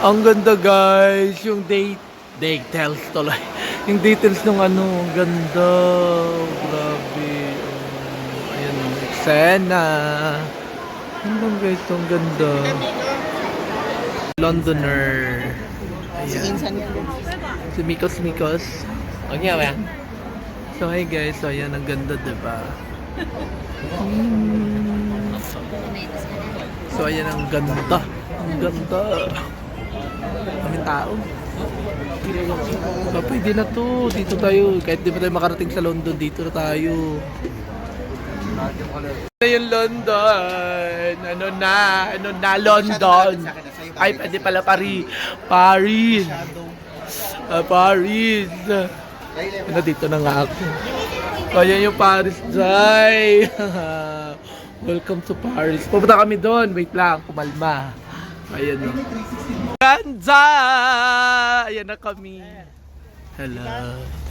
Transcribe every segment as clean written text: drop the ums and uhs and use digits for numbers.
Ang ganda guys, yung details tuloy. Yung details ng ano, ang ganda. Grabe. Ayan, eksena. Ang guys, ang ganda. Londoner. Ayan. Si Mikos. Okay ba? So hi guys, so ayan, ang ganda, diba? So ayan, ang ganda. Ang ganda. Kaming tao. Pwede na to. Dito tayo. Kahit di pa tayo makarating sa London, dito na tayo. Ano yung London? Ano na London? Ay, pwede pala Paris. Paris. Paris. Ano, dito na nga ako. Ayan yung Paris, Jai. Welcome to Paris. Pupunta kami doon. Wait lang, kumalma. Ayan o. Ganda! Ayan na kami. Hello.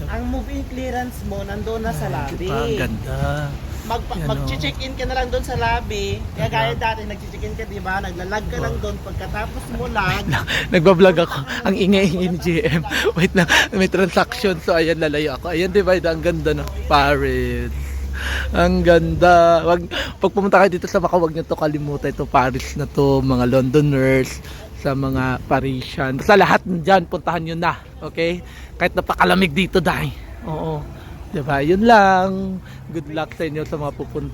Ang move-in clearance mo nandoon na sa lobby. Diba, ang ganda. Mag-check-in ka na lang doon sa lobby. Kaya gaya dati, nag-check-in ka, di ba? Naglalag ka lang doon. Pagkatapos mo lag, Nagbablog ako. Ang ingay-ingay ni JM. Wait na, may transaction. So ayan, lalayo ako. Ayan, diba? Ang ganda na. Paris. Ang ganda. Pag pumunta kayo dito sa Macau, huwag nyo to kalimutan. Ito Paris na to. Mga Londoners, sa mga Parisian. Sa lahat dyan, puntahan nyo na. Okay? Kahit napakalamig dito, dahil. Oo. Diba? Yun lang. Good luck sa inyo sa mga pupunta.